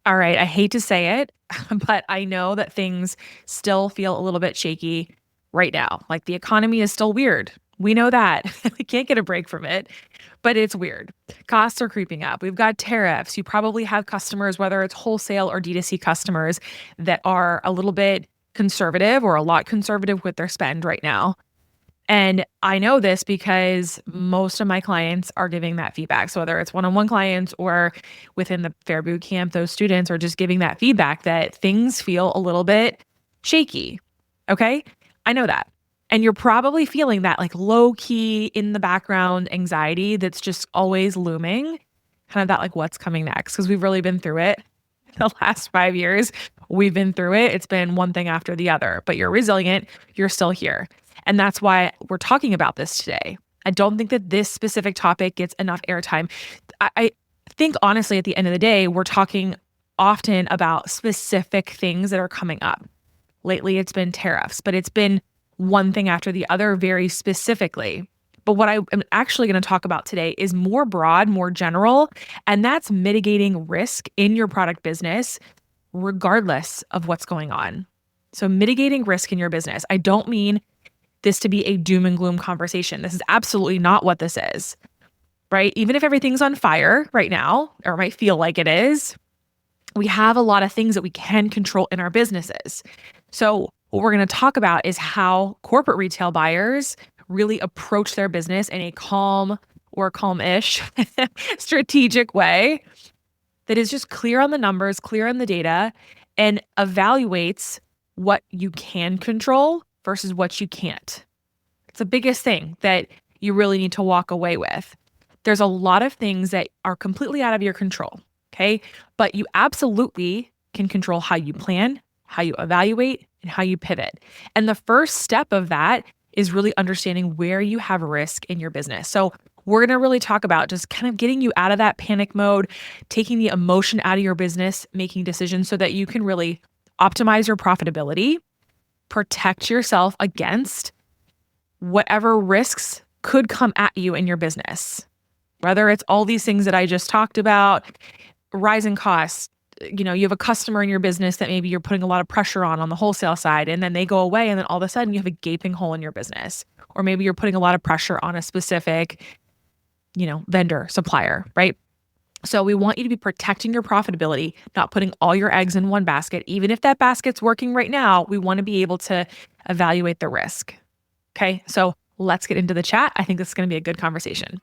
All right, I hate to say it, but I know that things still feel a little bit shaky right now. Like the economy is still weird. We know that. We can't get a break from it, but it's weird. Costs are creeping up. We've got tariffs. You probably have customers, whether it's wholesale or D2C customers, that are a little bit conservative or a lot conservative with their spend right now. And I know this because most of my clients are giving that feedback. So whether it's one-on-one clients or within the Fair Boot Camp, those students are just giving that feedback that things feel a little bit shaky. Okay. I know that. And you're probably feeling that like low key in the background anxiety that's just always looming, kind of that like what's coming next. Cause we've really been through it the last 5 years. We've been through it. It's been one thing after the other, but you're resilient. You're still here. And that's why we're talking about this today. I don't think that this specific topic gets enough airtime. I think, honestly, at the end of the day, we're talking often about specific things that are coming up. Lately, it's been tariffs, but it's been one thing after the other very specifically. But what I am actually going to talk about today is more broad, more general, and that's mitigating risk in your product business, regardless of what's going on. So, mitigating risk in your business. I don't mean this to be a doom and gloom conversation. This is absolutely not what this is, right? Even if everything's on fire right now, or might feel like it is, we have a lot of things that we can control in our businesses. So, what we're going to talk about is how corporate retail buyers really approach their business in a calm or calm-ish strategic way that is just clear on the numbers, clear on the data, and evaluates what you can control versus what you can't. It's the biggest thing that you really need to walk away with. There's a lot of things that are completely out of your control, okay? But you absolutely can control how you plan, how you evaluate, and how you pivot. And the first step of that is really understanding where you have risk in your business. So we're going to really talk about just kind of getting you out of that panic mode, taking the emotion out of your business, making decisions so that you can really optimize your profitability, protect yourself against whatever risks could come at you in your business. Whether it's all these things that I just talked about, rising costs, you have a customer in your business that maybe you're putting a lot of pressure on the wholesale side, and then they go away, and then all of a sudden you have a gaping hole in your business. Or maybe you're putting a lot of pressure on a specific, vendor, supplier, right? So we want you to be protecting your profitability, not putting all your eggs in one basket. Even if that basket's working right now, we want to be able to evaluate the risk. Okay, so let's get into the chat. I think this is going to be a good conversation.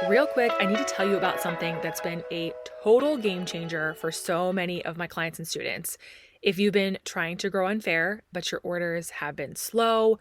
Real quick, I need to tell you about something that's been a total game changer for so many of my clients and students. If you've been trying to grow on Fair, but your orders have been slow,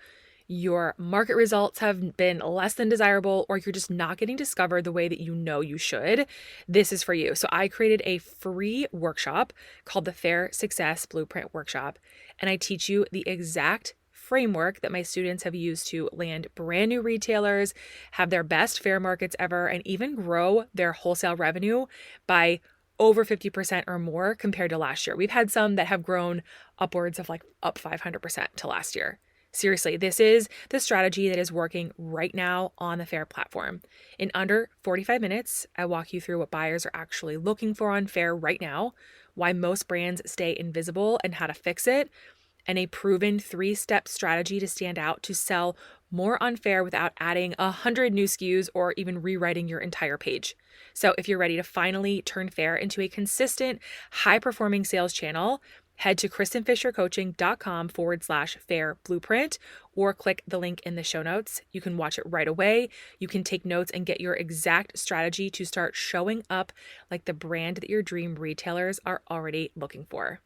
your market results have been less than desirable, or you're just not getting discovered the way that you know you should, this is for you. So I created a free workshop called the Fair Success Blueprint Workshop, and I teach you the exact framework that my students have used to land brand new retailers, have their best fair markets ever, and even grow their wholesale revenue by over 50% or more compared to last year. We've had some that have grown upwards of up 500% to last year. Seriously, this is the strategy that is working right now on the Fair platform. In under 45 minutes, I walk you through what buyers are actually looking for on Fair right now, why most brands stay invisible and how to fix it, and a proven 3-step strategy to stand out to sell more on Fair without adding 100 new SKUs or even rewriting your entire page. So if you're ready to finally turn Fair into a consistent, high-performing sales channel, head to kristenfishercoaching.com/fair blueprint or click the link in the show notes. You can watch it right away. You can take notes and get your exact strategy to start showing up like the brand that your dream retailers are already looking for.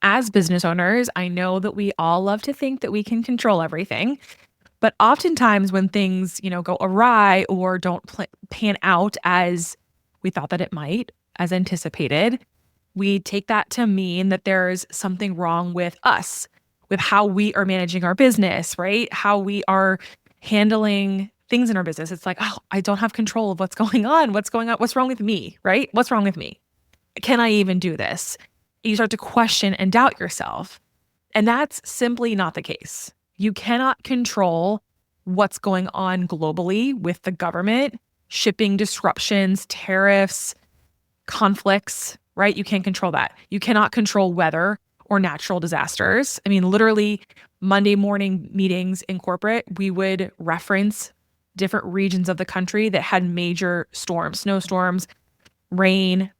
As business owners, I know that we all love to think that we can control everything, but oftentimes when things, go awry or don't pan out as we thought that it might, as anticipated, we take that to mean that there's something wrong with us, with how we are managing our business, right? How we are handling things in our business. It's like, oh, I don't have control of what's going on. What's going on? What's wrong with me, right? What's wrong with me? Can I even do this? You start to question and doubt yourself. And that's simply not the case. You cannot control what's going on globally with the government, shipping disruptions, tariffs, conflicts, right? You can't control that. You cannot control weather or natural disasters. I mean, literally, Monday morning meetings in corporate, we would reference different regions of the country that had major storms, snowstorms, rain,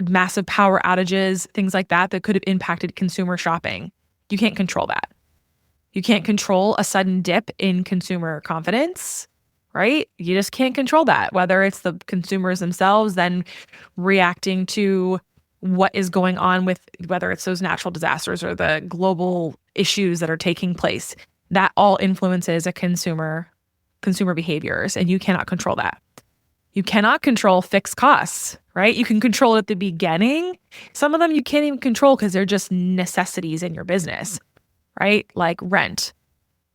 massive power outages, things like that could have impacted consumer shopping. You can't control that. You can't control a sudden dip in consumer confidence, right? You just can't control that, whether it's the consumers themselves then reacting to what is going on with whether it's those natural disasters or the global issues that are taking place. That all influences a consumer behaviors, and you cannot control that. You cannot control fixed costs, right? You can control it at the beginning. Some of them you can't even control because they're just necessities in your business, right? Like rent.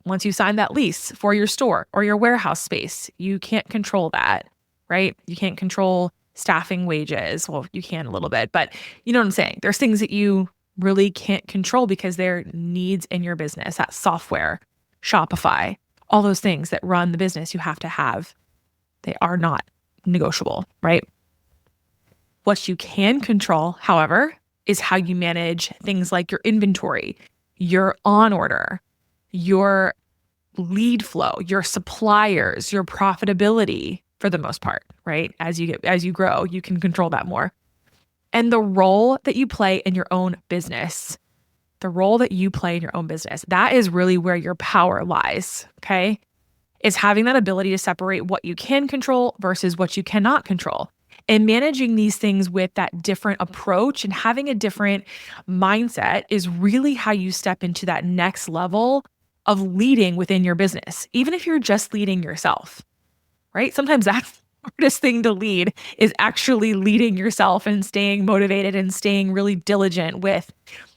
Once you sign that lease for your store or your warehouse space, you can't control that, right? You can't control staffing wages. Well, you can a little bit, but you know what I'm saying? There's things that you really can't control because they're needs in your business. That software, Shopify, all those things that run the business you have to have. They are not negotiable, right? What you can control, however, is how you manage things like your inventory, your on order, your lead flow, your suppliers, your profitability for the most part, right? As you grow, you can control that more. And the role that you play in your own business, that is really where your power lies, okay? Is having that ability to separate what you can control versus what you cannot control. And managing these things with that different approach and having a different mindset is really how you step into that next level of leading within your business, even if you're just leading yourself, right? Sometimes that's the hardest thing to lead is actually leading yourself and staying motivated and staying really diligent with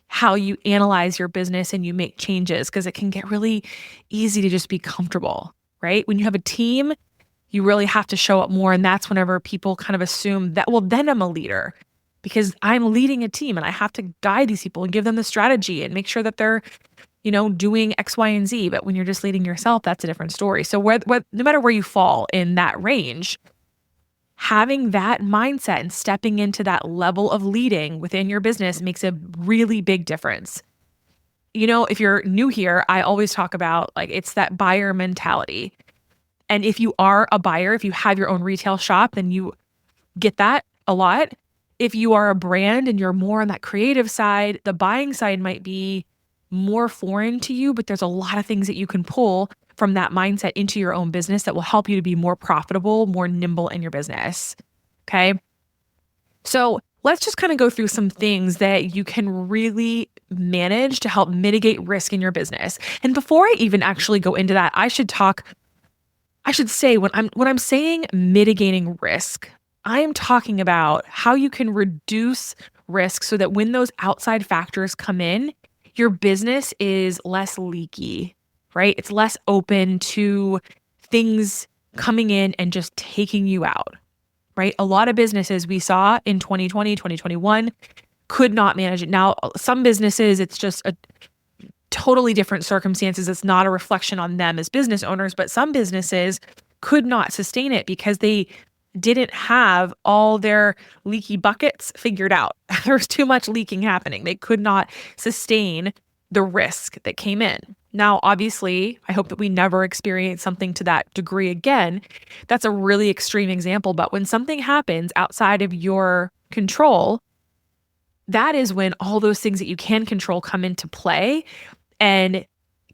how you analyze your business and you make changes, because it can get really easy to just be comfortable, right? When you have a team, you really have to show up more. And that's whenever people kind of assume that, well, then I'm a leader because I'm leading a team and I have to guide these people and give them the strategy and make sure that they're, doing X, Y, and Z. But when you're just leading yourself, that's a different story. So no matter where you fall in that range, having that mindset and stepping into that level of leading within your business makes a really big difference. If you're new here, I always talk about it's that buyer mentality. And if you are a buyer, if you have your own retail shop, then you get that a lot. If you are a brand and you're more on that creative side, the buying side might be more foreign to you, but there's a lot of things that you can pull from that mindset into your own business that will help you to be more profitable, more nimble in your business. Okay. So let's just kind of go through some things that you can really manage to help mitigate risk in your business. And before I even actually go into that, I should say when I'm saying mitigating risk, I am talking about how you can reduce risk so that when those outside factors come in, your business is less leaky, right? It's less open to things coming in and just taking you out, right? A lot of businesses we saw in 2020, 2021 could not manage it. Now, some businesses, it's just a totally different circumstances. It's not a reflection on them as business owners, but some businesses could not sustain it because they didn't have all their leaky buckets figured out. There was too much leaking happening. They could not sustain the risk that came in. Now, obviously, I hope that we never experience something to that degree again. That's a really extreme example, but when something happens outside of your control, that is when all those things that you can control come into play and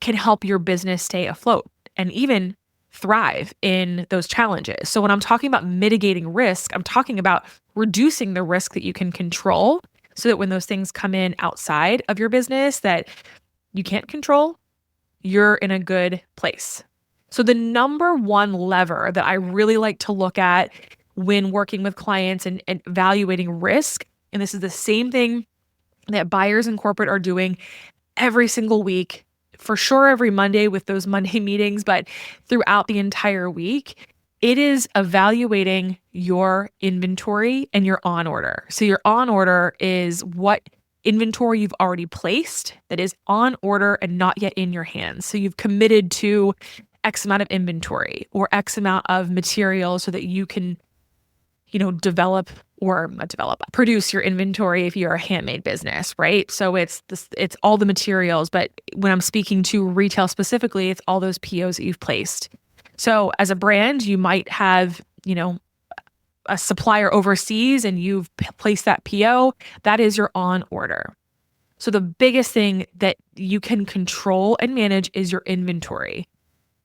can help your business stay afloat and even thrive in those challenges. So when I'm talking about mitigating risk, I'm talking about reducing the risk that you can control so that when those things come in outside of your business that you can't control, you're in a good place. So the number one lever that I really like to look at when working with clients and evaluating risk, and this is the same thing that buyers in corporate are doing every single week, for sure every Monday with those Monday meetings, but throughout the entire week, it is evaluating your inventory and your on order. So your on order is what inventory you've already placed that is on order and not yet in your hands. So you've committed to X amount of inventory or X amount of material so that you can, develop or not develop, produce your inventory if you're a handmade business, right? So it's all the materials, but when I'm speaking to retail specifically, it's all those POs that you've placed. So as a brand, you might have, a supplier overseas and you've placed that PO, that is your on order. So the biggest thing that you can control and manage is your inventory.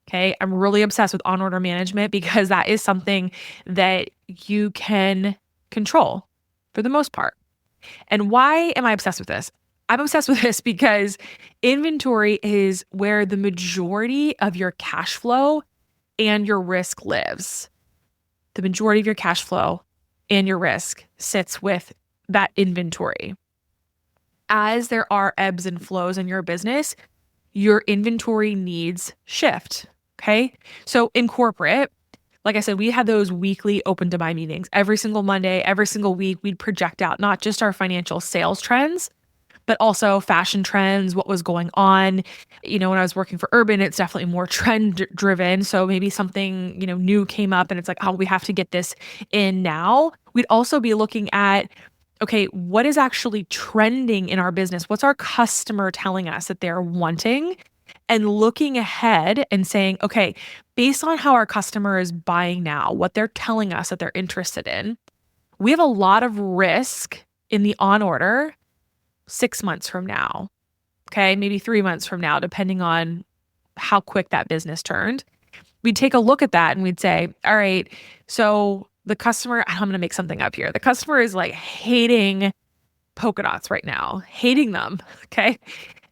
Okay. I'm really obsessed with on order management because that is something that you can control for the most part. And why am I obsessed with this? I'm obsessed with this because inventory is where the majority of your cash flow and your risk lives. The majority of your cash flow and your risk sits with that inventory. As there are ebbs and flows in your business, your inventory needs shift. Okay. So in corporate, like I said, we had those weekly open to buy meetings every single Monday, every single week. We'd project out not just our financial sales trends, but also fashion trends, what was going on. When I was working for Urban, it's definitely more trend driven. So maybe something, new came up and it's like, oh, we have to get this in now. We'd also be looking at, okay, what is actually trending in our business? What's our customer telling us that they're wanting? And looking ahead and saying, okay, based on how our customer is buying now, what they're telling us that they're interested in, we have a lot of risk in the on order 6 months from now. Okay, maybe 3 months from now, depending on how quick that business turned. We'd take a look at that and we'd say, all right, so the customer, I'm going to make something up here. The customer is like hating polka dots right now, hating them. Okay.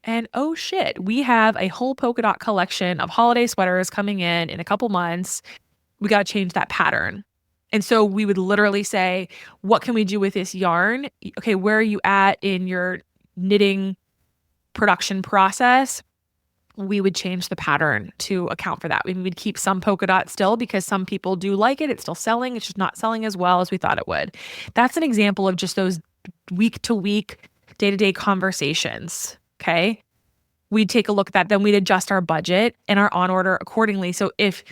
And oh shit, we have a whole polka dot collection of holiday sweaters coming in a couple months. We got to change that pattern. And so we would literally say, what can we do with this yarn? Okay, where are you at in your knitting production process? We would change the pattern to account for that. We would keep some polka dot still because some people do like it. It's still selling. It's just not selling as well as we thought it would. That's an example of just those week to week, day to day conversations. Okay. We'd take a look at that. Then we'd adjust our budget and our on order accordingly. So if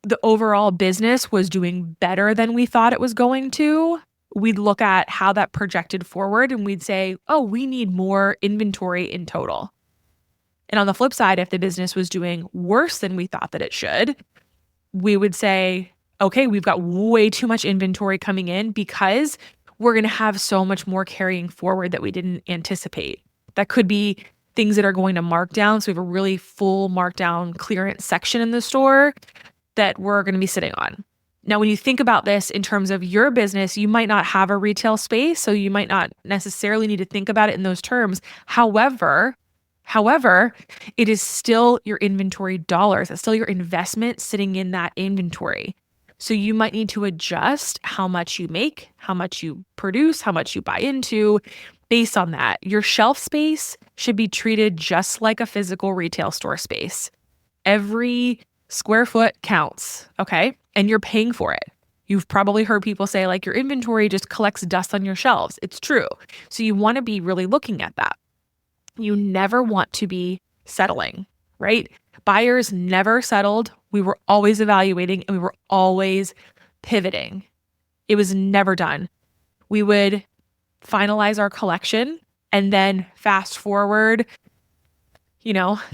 the overall business was doing better than we thought it was going to, we'd look at how that projected forward and we'd say, oh, we need more inventory in total. And on the flip side, if the business was doing worse than we thought that it should, we would say, okay, we've got way too much inventory coming in because we're going to have so much more carrying forward that we didn't anticipate. That could be things that are going to markdown. So we have a really full markdown clearance section in the store that we're going to be sitting on. Now, when you think about this in terms of your business, you might not have a retail space, so you might not necessarily need to think about it in those terms. However, it is still your inventory dollars. It's still your investment sitting in that inventory. So you might need to adjust how much you make, how much you produce, how much you buy into based on that. Your shelf space should be treated just like a physical retail store space. Every square foot counts, okay? And you're paying for it. You've probably heard people say like your inventory just collects dust on your shelves. It's true. So you want to be really looking at that. You never want to be settling, right? Buyers never settled. We were always evaluating and we were always pivoting. It was never done. We would finalize our collection and then fast forward,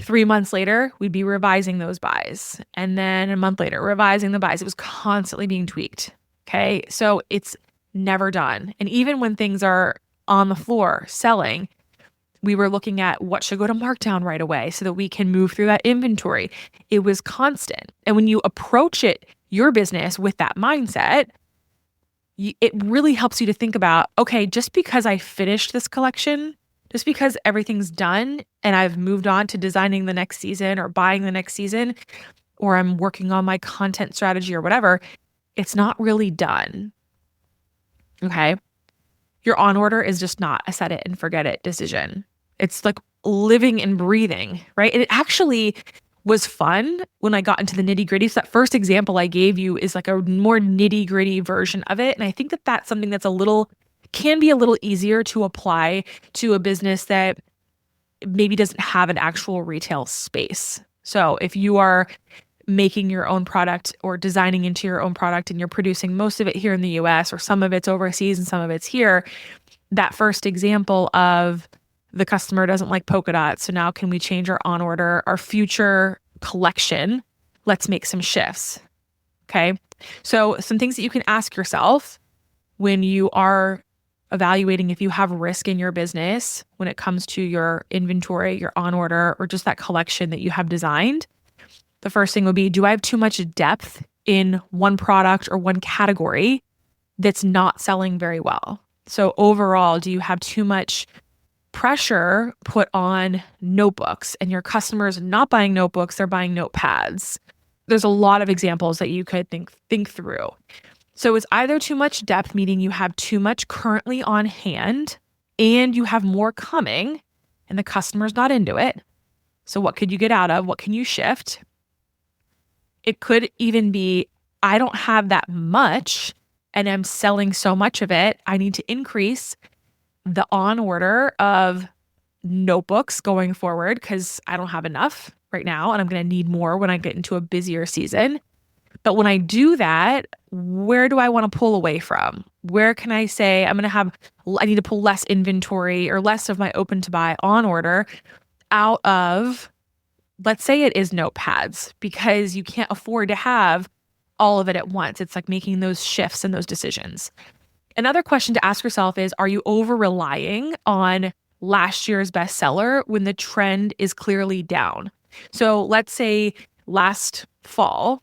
3 months later, we'd be revising those buys. And then a month later, revising the buys. It was constantly being tweaked. Okay. So it's never done. And even when things are on the floor selling, we were looking at what should go to markdown right away so that we can move through that inventory. It was constant. And when you approach your business with that mindset, it really helps you to think about, okay, just because I finished this collection, just because everything's done and I've moved on to designing the next season or buying the next season, or I'm working on my content strategy or whatever, it's not really done. Okay. Your on order is just not a set it and forget it decision. It's like living and breathing, right? And it actually was fun when I got into the nitty gritty. So that first example I gave you is like a more nitty gritty version of it. And I think that that's something that's can be a little easier to apply to a business that maybe doesn't have an actual retail space. So if you are making your own product or designing into your own product and you're producing most of it here in the US or some of it's overseas and some of it's here, that first example of the customer doesn't like polka dots. So now can we change our on order, our future collection? Let's make some shifts. Okay. So some things that you can ask yourself when you are evaluating if you have risk in your business when it comes to your inventory, your on order, or just that collection that you have designed. The first thing would be, do I have too much depth in one product or one category that's not selling very well? So overall, do you have too much pressure put on notebooks and your customers not buying notebooks, they're buying notepads? There's a lot of examples that you could think through. So it's either too much depth, meaning you have too much currently on hand and you have more coming and the customer's not into it. So what could you get out of? What can you shift? It could even be, I don't have that much and I'm selling so much of it. I need to increase the on order of notebooks going forward because I don't have enough right now and I'm going to need more when I get into a busier season. But when I do that, where do I want to pull away from? Where can I say I need to pull less inventory or less of my open to buy on order out of, let's say it is notepads, because you can't afford to have all of it at once. It's like making those shifts and those decisions. Another question to ask yourself is, are you over relying on last year's bestseller when the trend is clearly down? So let's say last fall,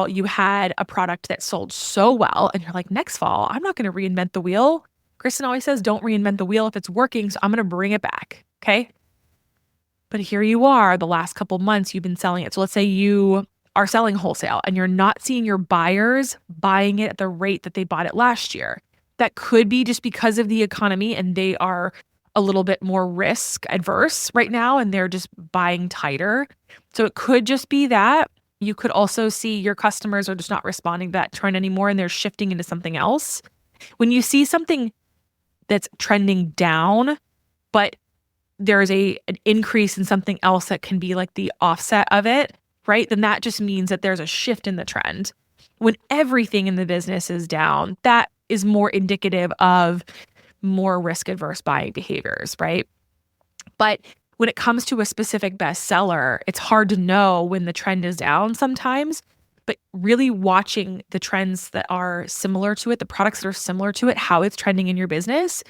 you had a product that sold so well and you're like, next fall, I'm not going to reinvent the wheel. Kristen always says, don't reinvent the wheel if it's working. So I'm going to bring it back. Okay. But here you are, the last couple months you've been selling it. So let's say you are selling wholesale and you're not seeing your buyers buying it at the rate that they bought it last year. That could be just because of the economy and they are a little bit more risk adverse right now and they're just buying tighter. So it could just be that. You could also see your customers are just not responding to that trend anymore and they're shifting into something else. When you see something that's trending down, but there's an increase in something else that can be like the offset of it, right? Then that just means that there's a shift in the trend. When everything in the business is down, that is more indicative of more risk adverse buying behaviors, right? But when it comes to a specific bestseller, it's hard to know when the trend is down sometimes, but really watching the trends that are similar to it, the products that are similar to it, how it's trending in your business,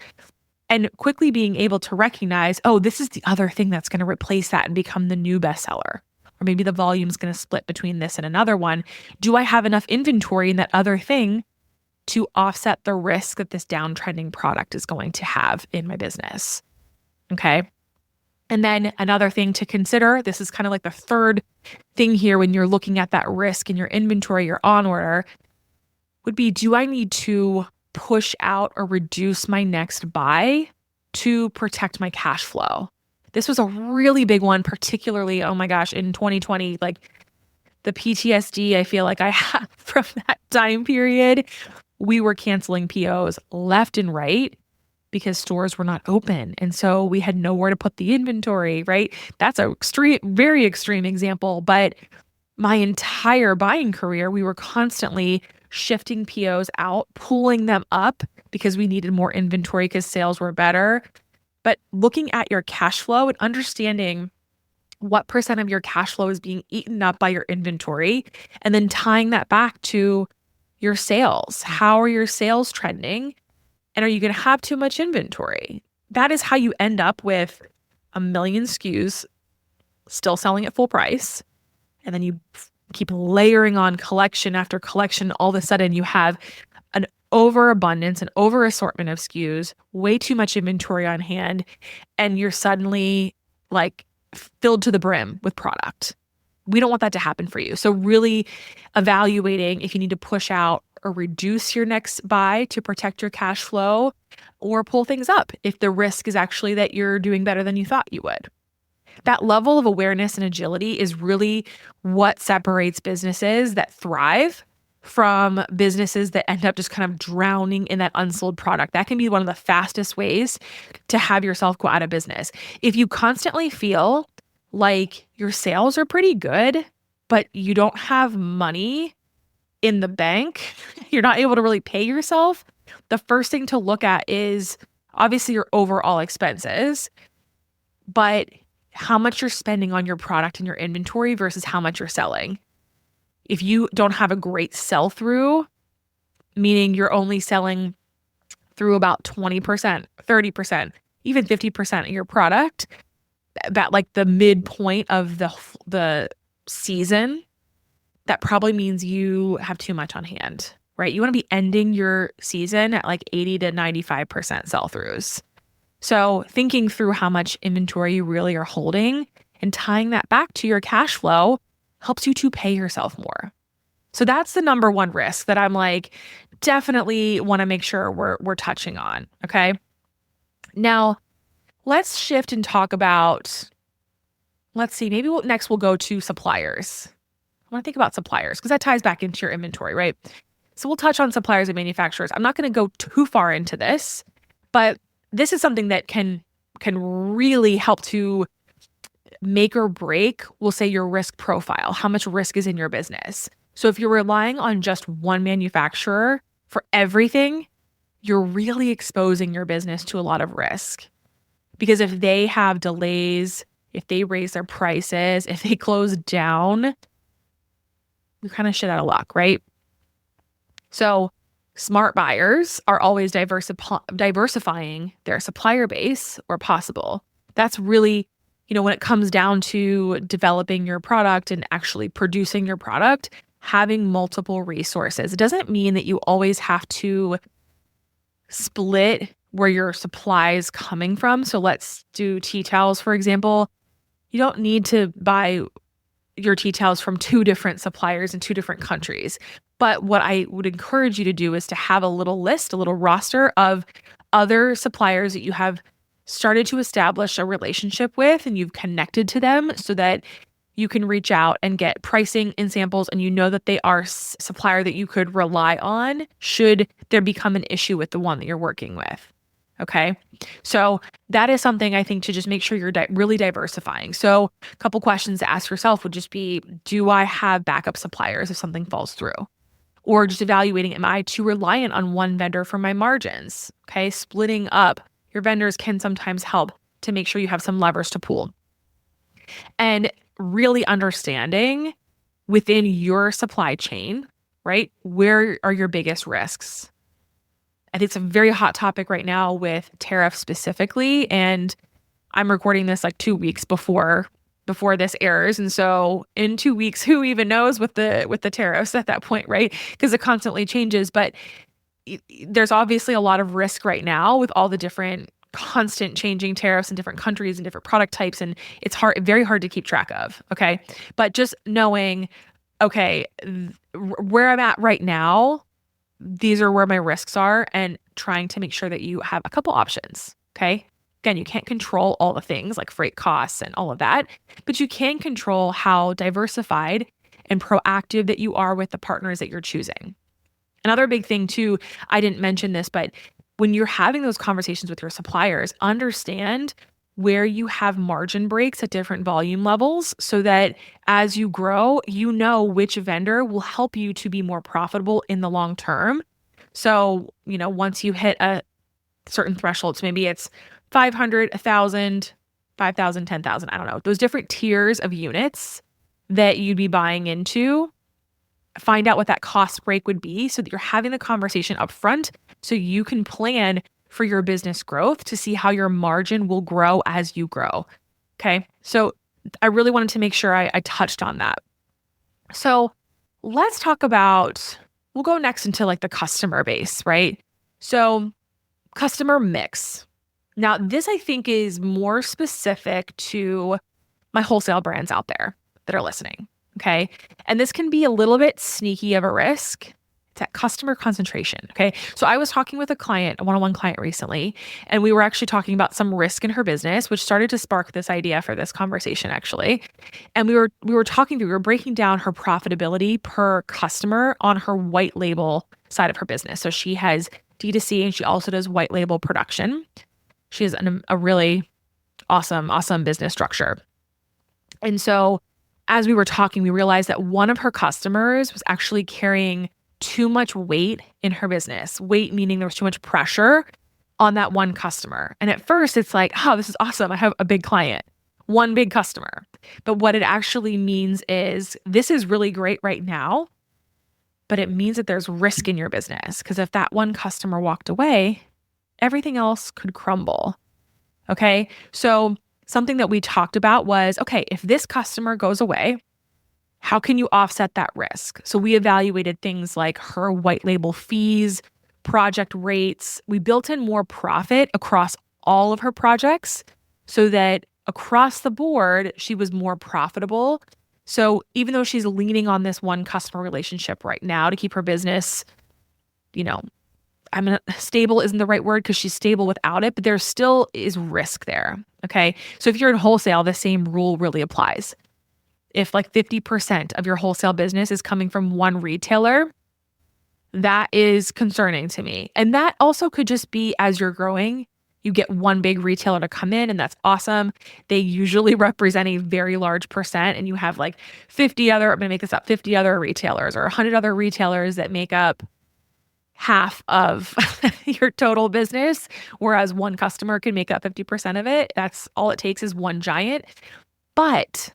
and quickly being able to recognize, oh, this is the other thing that's going to replace that and become the new bestseller. Or maybe the volume is going to split between this and another one. Do I have enough inventory in that other thing to offset the risk that this downtrending product is going to have in my business? Okay. And then another thing to consider, this is kind of like the third thing here when you're looking at that risk in your inventory, your on order, would be, do I need to push out or reduce my next buy to protect my cash flow? This was a really big one, particularly, oh my gosh, in 2020, like the PTSD I feel like I have from that time period. We were canceling POs left and right because stores were not open. And so we had nowhere to put the inventory, right? That's a very extreme example. But my entire buying career, we were constantly shifting POs out, pulling them up because we needed more inventory because sales were better. But looking at your cash flow and understanding what % of your cash flow is being eaten up by your inventory, and then tying that back to your sales. How are your sales trending? And are you going to have too much inventory? That is how you end up with a million SKUs still selling at full price. And then you keep layering on collection after collection. All of a sudden you have an overabundance, an over assortment of SKUs, way too much inventory on hand. And you're suddenly like filled to the brim with product. We don't want that to happen for you. So really evaluating if you need to push out or reduce your next buy to protect your cash flow, or pull things up if the risk is actually that you're doing better than you thought you would. That level of awareness and agility is really what separates businesses that thrive from businesses that end up just kind of drowning in that unsold product. That can be one of the fastest ways to have yourself go out of business. If you constantly feel like your sales are pretty good, but you don't have money in the bank, you're not able to really pay yourself, the first thing to look at is obviously your overall expenses, but how much you're spending on your product and your inventory versus how much you're selling. If you don't have a great sell through, meaning you're only selling through about 20%, 30%, even 50% of your product, that like the midpoint of the season, that probably means you have too much on hand, right? You want to be ending your season at like 80 to 95% sell-throughs. So thinking through how much inventory you really are holding and tying that back to your cash flow helps you to pay yourself more. So that's the number one risk that I'm like, definitely want to make sure we're touching on. Okay. Now let's shift and talk about, let's see, maybe next we'll go to suppliers. I want to think about suppliers because that ties back into your inventory, right? So we'll touch on suppliers and manufacturers. I'm not going to go too far into this, but this is something that can really help to make or break, we'll say, your risk profile, how much risk is in your business. So if you're relying on just one manufacturer for everything, you're really exposing your business to a lot of risk. Because if they have delays, if they raise their prices, if they close down, you're kind of shit out of luck, right? So smart buyers are always diversifying their supplier base where possible. That's really, when it comes down to developing your product and actually producing your product, having multiple resources. It doesn't mean that you always have to split where your supply is coming from. So let's do tea towels, for example. You don't need to buy your tea towels from two different suppliers in two different countries. But what I would encourage you to do is to have a little list, a little roster of other suppliers that you have started to establish a relationship with and you've connected to them so that you can reach out and get pricing and samples and you know that they are a supplier that you could rely on should there become an issue with the one that you're working with. Okay. So that is something I think to just make sure you're really diversifying. So a couple questions to ask yourself would just be, do I have backup suppliers if something falls through? Or just evaluating, am I too reliant on one vendor for my margins? Okay. Splitting up your vendors can sometimes help to make sure you have some levers to pull. And really understanding within your supply chain, right? Where are your biggest risks? I think it's a very hot topic right now with tariffs specifically. And I'm recording this like 2 weeks before this airs. And so in 2 weeks, who even knows with the tariffs at that point, right? Because it constantly changes. But there's obviously a lot of risk right now with all the different constant changing tariffs in different countries and different product types. And it's very hard to keep track of. Okay. But just knowing, okay, where I'm at right now, these are where my risks are, and trying to make sure that you have a couple options. Okay. Again, you can't control all the things like freight costs and all of that, but you can control how diversified and proactive that you are with the partners that you're choosing. Another big thing too, I didn't mention this, but when you're having those conversations with your suppliers, understand where you have margin breaks at different volume levels so that as you grow, you know which vendor will help you to be more profitable in the long term. So, once you hit a certain threshold, so maybe it's 500, 1,000, 5,000, 10,000, I don't know, those different tiers of units that you'd be buying into, find out what that cost break would be so that you're having the conversation up front so you can plan for your business growth to see how your margin will grow as you grow. Okay. So I really wanted to make sure I touched on that. So let's talk about, we'll go next into like the customer base, right? So customer mix. Now this I think is more specific to my wholesale brands out there that are listening. Okay. And this can be a little bit sneaky of a risk. It's that customer concentration. Okay. So I was talking with a one-on-one client recently, and we were actually talking about some risk in her business, which started to spark this idea for this conversation actually. And we were breaking down her profitability per customer on her white label side of her business. So she has D2C and she also does white label production. She has a really awesome business structure. And so as we were talking, we realized that one of her customers was actually carrying too much weight in her business. Weight meaning there was too much pressure on that one customer. And at first it's like, oh, this is awesome. I have a big client, one big customer. But what it actually means is this is really great right now, but it means that there's risk in your business. Because if that one customer walked away, everything else could crumble. Okay. So something that we talked about was, okay, if this customer goes away, how can you offset that risk? So we evaluated things like her white label fees, project rates. We built in more profit across all of her projects so that across the board, she was more profitable. So even though she's leaning on this one customer relationship right now to keep her business, stable isn't the right word because she's stable without it, but there still is risk there. Okay. So if you're in wholesale, the same rule really applies. If like 50% of your wholesale business is coming from one retailer, that is concerning to me. And that also could just be as you're growing, you get one big retailer to come in and that's awesome. They usually represent a very large percent and you have like 50 other, I'm going to make this up, 50 other retailers or 100 other retailers that make up half of your total business, whereas one customer can make up 50% of it. That's all it takes is one giant. But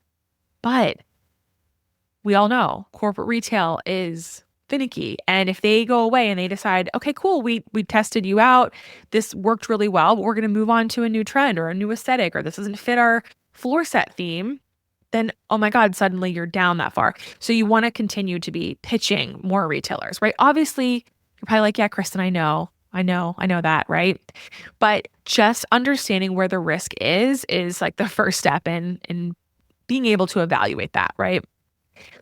we all know corporate retail is finicky. And if they go away and they decide, okay, cool, we tested you out, this worked really well, but we're going to move on to a new trend or a new aesthetic, or this doesn't fit our floor set theme, then, oh my God, suddenly you're down that far. So you want to continue to be pitching more retailers, right? Obviously, you're probably like, yeah, Kristen, I know that, right? But just understanding where the risk is like the first step in being able to evaluate that, right?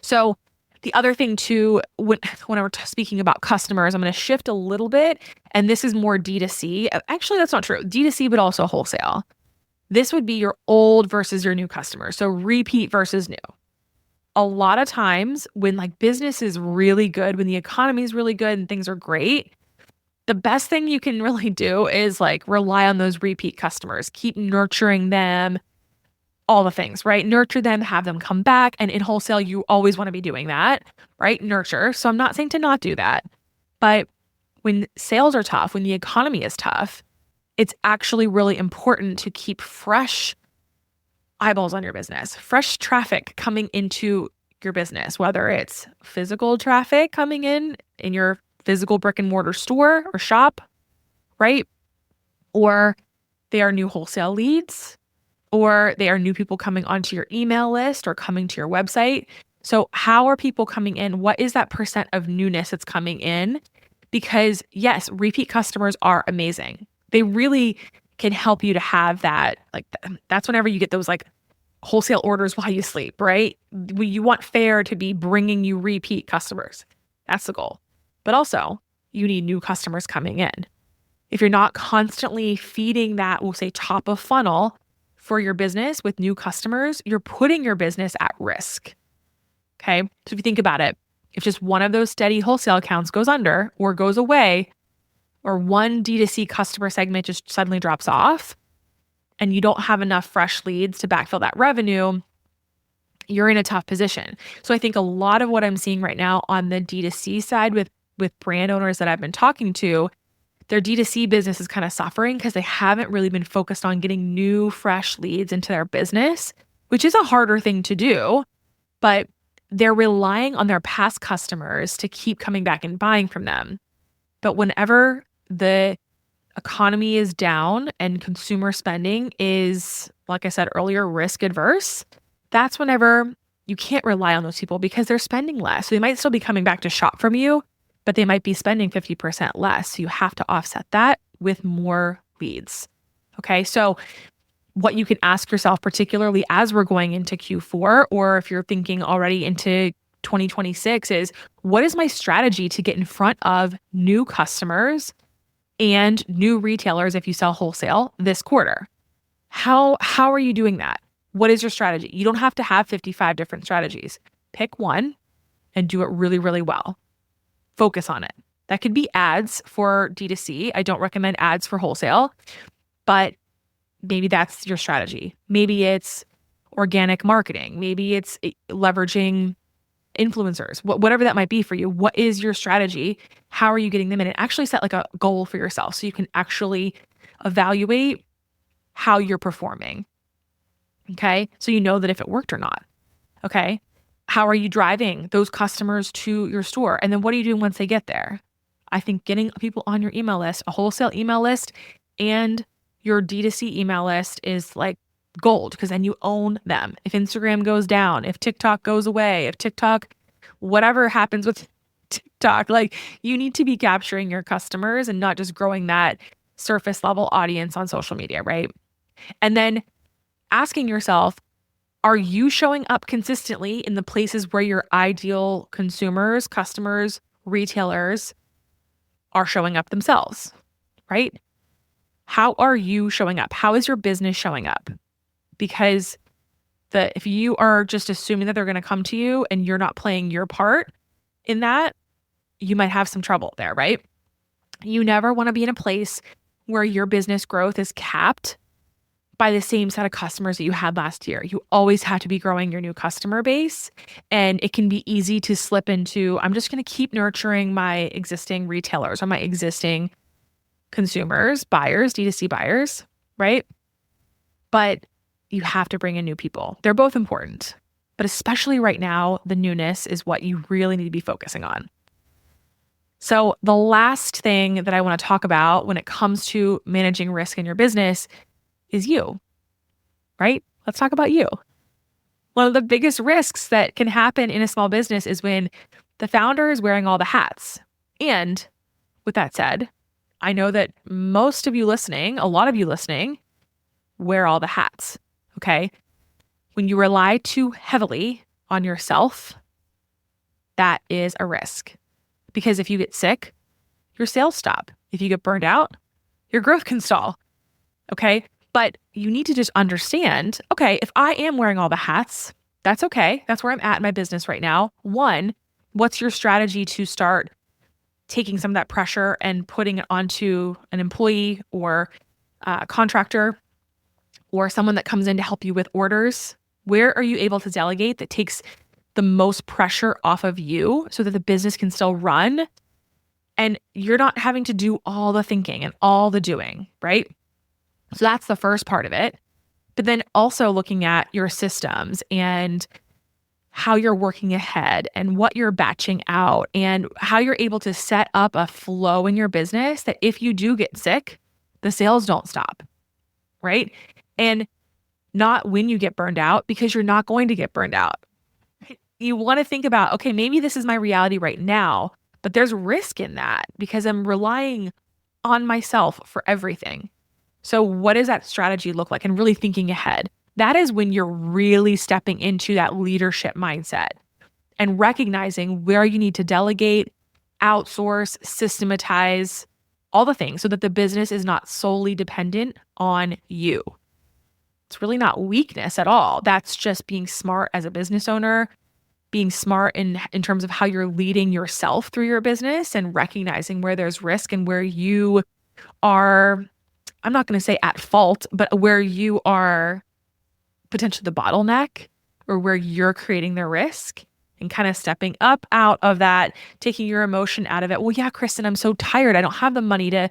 So the other thing too, when we're speaking about customers, I'm going to shift a little bit, and this is more D2C. Actually, that's not true. D2C, but also wholesale. This would be your old versus your new customers. So repeat versus new. A lot of times when like business is really good, when the economy is really good and things are great, the best thing you can really do is like rely on those repeat customers, keep nurturing them, all the things, right? Nurture them, have them come back. And in wholesale, you always want to be doing that, right? Nurture. So I'm not saying to not do that. But when sales are tough, when the economy is tough, it's actually really important to keep fresh eyeballs on your business, fresh traffic coming into your business, whether it's physical traffic coming in your physical brick and mortar store or shop, right? Or they are new wholesale leads, or they are new people coming onto your email list or coming to your website. So how are people coming in? What is that percent of newness that's coming in? Because yes, repeat customers are amazing. They really can help you to have that. Like that's whenever you get those like wholesale orders while you sleep, right? You want Fair to be bringing you repeat customers. That's the goal. But also you need new customers coming in. If you're not constantly feeding that, we'll say top of funnel for your business with new customers, you're putting your business at risk. Okay. So if you think about it, if just one of those steady wholesale accounts goes under or goes away, or one D2C customer segment just suddenly drops off and you don't have enough fresh leads to backfill that revenue, you're in a tough position. So I think a lot of what I'm seeing right now on the D2C side with brand owners that I've been talking to, their D2C business is kind of suffering because they haven't really been focused on getting new, fresh leads into their business, which is a harder thing to do, but they're relying on their past customers to keep coming back and buying from them. But whenever the economy is down and consumer spending is, like I said earlier, risk adverse, that's whenever you can't rely on those people because they're spending less. So they might still be coming back to shop from you, but they might be spending 50% less. So you have to offset that with more leads. Okay. So what you can ask yourself, particularly as we're going into Q4, or if you're thinking already into 2026 is, what is my strategy to get in front of new customers and new retailers if you sell wholesale this quarter? How are you doing that? What is your strategy? You don't have to have 55 different strategies. Pick one and do it really, really well. Focus on it. That could be ads for D2C. I don't recommend ads for wholesale, but maybe that's your strategy. Maybe it's organic marketing. Maybe it's leveraging influencers, whatever that might be for you. What is your strategy? How are you getting them in? And actually set like a goal for yourself so you can actually evaluate how you're performing. Okay. So you know that if it worked or not. Okay. How are you driving those customers to your store? And then what are you doing once they get there? I think getting people on your email list, a wholesale email list, and your D2C email list is like gold, because then you own them. If Instagram goes down, if TikTok goes away, if TikTok, whatever happens with TikTok, like you need to be capturing your customers and not just growing that surface level audience on social media, right? And then asking yourself, are you showing up consistently in the places where your ideal consumers, customers, retailers are showing up themselves, right? How are you showing up? How is your business showing up? Because if you are just assuming that they're going to come to you and you're not playing your part in that, you might have some trouble there, right? You never want to be in a place where your business growth is capped by the same set of customers that you had last year. You always have to be growing your new customer base. And it can be easy to slip into, I'm just going to keep nurturing my existing retailers or my existing consumers, buyers, D2C buyers, right? But you have to bring in new people. They're both important, but especially right now, the newness is what you really need to be focusing on. So the last thing that I want to talk about when it comes to managing risk in your business is you, right? Let's talk about you. One of the biggest risks that can happen in a small business is when the founder is wearing all the hats. And with that said, I know that most of you listening, a lot of you listening, wear all the hats, okay? When you rely too heavily on yourself, that is a risk. Because if you get sick, your sales stop. If you get burned out, your growth can stall, okay? But you need to just understand, okay, if I am wearing all the hats, that's okay. That's where I'm at in my business right now. One, what's your strategy to start taking some of that pressure and putting it onto an employee or a contractor or someone that comes in to help you with orders? Where are you able to delegate that takes the most pressure off of you so that the business can still run and you're not having to do all the thinking and all the doing, right? So that's the first part of it. But then also looking at your systems and how you're working ahead and what you're batching out and how you're able to set up a flow in your business that if you do get sick, the sales don't stop, right? And not when you get burned out, because you're not going to get burned out. You want to think about, okay, maybe this is my reality right now, but there's risk in that because I'm relying on myself for everything. So what does that strategy look like? And really thinking ahead. That is when you're really stepping into that leadership mindset and recognizing where you need to delegate, outsource, systematize, all the things so that the business is not solely dependent on you. It's really not weakness at all. That's just being smart as a business owner, being smart in terms of how you're leading yourself through your business and recognizing where there's risk and where you are, I'm not going to say at fault, but where you are potentially the bottleneck or where you're creating the risk and kind of stepping up out of that, taking your emotion out of it. Well, yeah, Kristen, I'm so tired. I don't have the money to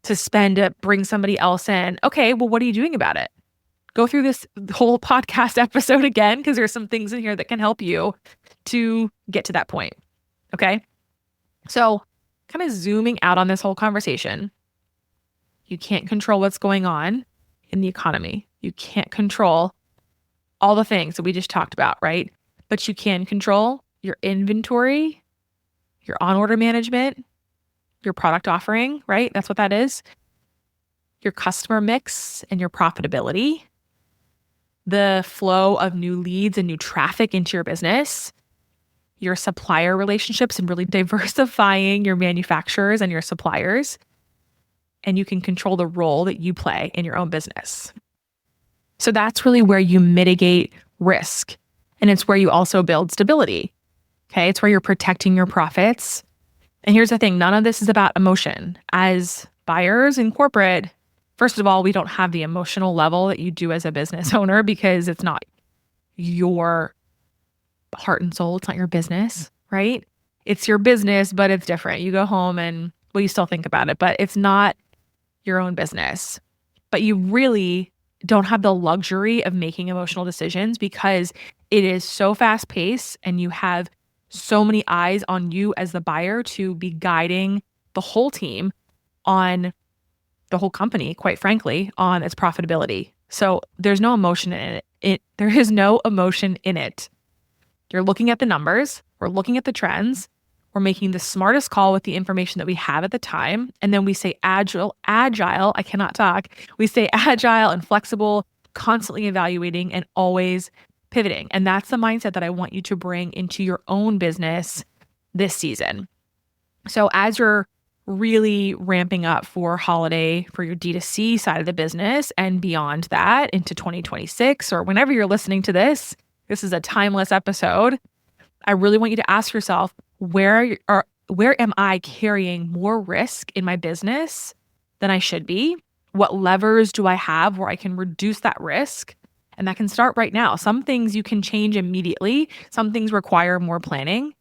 spend to bring somebody else in. Okay, well, what are you doing about it? Go through this whole podcast episode again, because there's some things in here that can help you to get to that point. Okay. So kind of zooming out on this whole conversation, you can't control what's going on in the economy. You can't control all the things that we just talked about, right? But you can control your inventory, your on-order management, your product offering, right? That's what that is. Your customer mix and your profitability, the flow of new leads and new traffic into your business, your supplier relationships and really diversifying your manufacturers and your suppliers. And you can control the role that you play in your own business. So that's really where you mitigate risk. And it's where you also build stability. Okay. It's where you're protecting your profits. And here's the thing, none of this is about emotion. As buyers in corporate, first of all, we don't have the emotional level that you do as a business owner because it's not your heart and soul. It's not your business, right? It's your business, but it's different. You go home and, well, you still think about it, but it's not your own business. But you really don't have the luxury of making emotional decisions because it is so fast paced and you have so many eyes on you as the buyer to be guiding the whole team on the whole company, quite frankly, on its profitability. So there's no emotion in it. There is no emotion in it. You're looking at the numbers, we're looking at the trends, we're making the smartest call with the information that we have at the time. And then we say agile, I cannot talk. We say agile and flexible, constantly evaluating and always pivoting. And that's the mindset that I want you to bring into your own business this season. So as you're really ramping up for holiday for your D2C side of the business and beyond that into 2026 or whenever you're listening to this is a timeless episode. I really want you to ask yourself, where am I carrying more risk in my business than I should be? What levers do I have where I can reduce that risk? And that can start right now. Some things you can change immediately. Some things require more planning.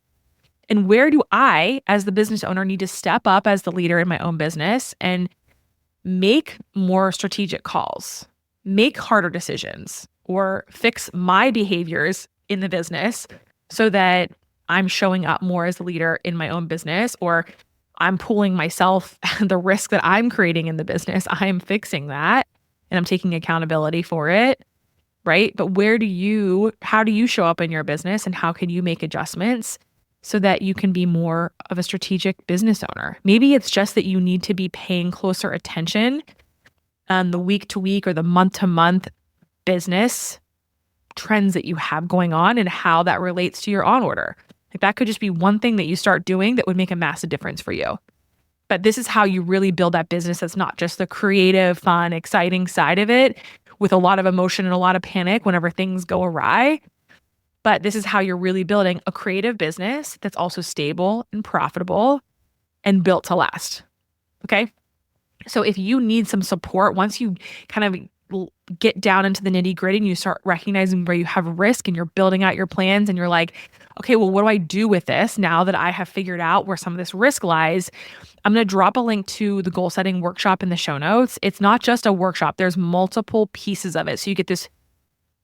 And where do I, as the business owner, need to step up as the leader in my own business and make more strategic calls, make harder decisions, or fix my behaviors in the business so that I'm showing up more as a leader in my own business, or I'm pulling myself the risk that I'm creating in the business. I'm fixing that and I'm taking accountability for it, right? But how do you show up in your business and how can you make adjustments so that you can be more of a strategic business owner? Maybe it's just that you need to be paying closer attention on the week to week or the month to month business trends that you have going on and how that relates to your on order. Like that could just be one thing that you start doing that would make a massive difference for you. But this is how you really build that business that's not just the creative, fun, exciting side of it with a lot of emotion and a lot of panic whenever things go awry. But this is how you're really building a creative business that's also stable and profitable and built to last. Okay. So if you need some support, once you kind of get down into the nitty gritty and you start recognizing where you have risk and you're building out your plans and you're like, okay, well, what do I do with this now that I have figured out where some of this risk lies? I'm going to drop a link to the goal setting workshop in the show notes. It's not just a workshop. There's multiple pieces of it. So you get this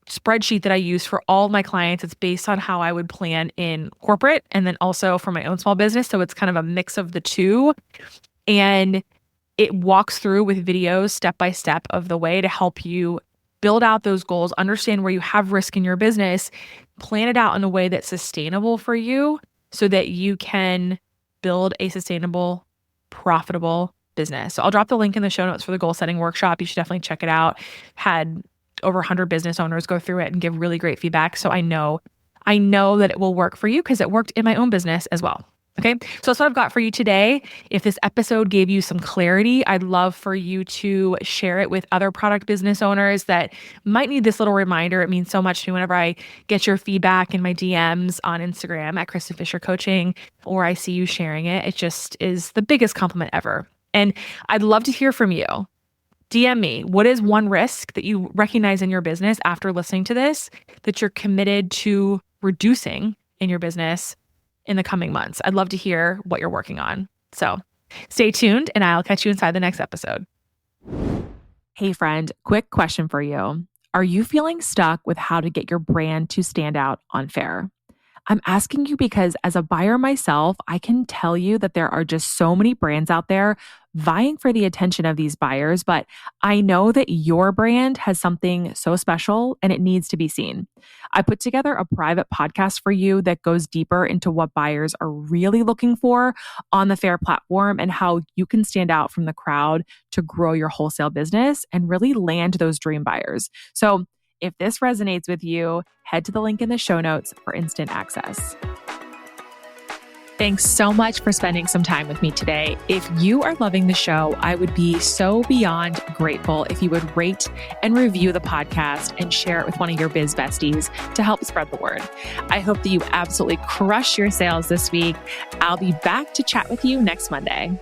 spreadsheet that I use for all my clients. It's based on how I would plan in corporate and then also for my own small business. So it's kind of a mix of the two. And it walks through with videos step by step of the way to help you build out those goals, understand where you have risk in your business, plan it out in a way that's sustainable for you so that you can build a sustainable, profitable business. So I'll drop the link in the show notes for the goal setting workshop. You should definitely check it out. Had over 100 business owners go through it and give really great feedback. So I know that it will work for you because it worked in my own business as well. Okay, so that's what I've got for you today. If this episode gave you some clarity, I'd love for you to share it with other product business owners that might need this little reminder. It means so much to me whenever I get your feedback in my DMs on Instagram at Kristen Fisher Coaching, or I see you sharing it. It just is the biggest compliment ever. And I'd love to hear from you. DM me. What is one risk that you recognize in your business after listening to this that you're committed to reducing in your business in the coming months? I'd love to hear what you're working on. So stay tuned and I'll catch you inside the next episode. Hey friend, quick question for you. Are you feeling stuck with how to get your brand to stand out on Faire? I'm asking you because as a buyer myself, I can tell you that there are just so many brands out there vying for the attention of these buyers, but I know that your brand has something so special and it needs to be seen. I put together a private podcast for you that goes deeper into what buyers are really looking for on the Faire platform and how you can stand out from the crowd to grow your wholesale business and really land those dream buyers. So if this resonates with you, head to the link in the show notes for instant access. Thanks so much for spending some time with me today. If you are loving the show, I would be so beyond grateful if you would rate and review the podcast and share it with one of your biz besties to help spread the word. I hope that you absolutely crush your sales this week. I'll be back to chat with you next Monday.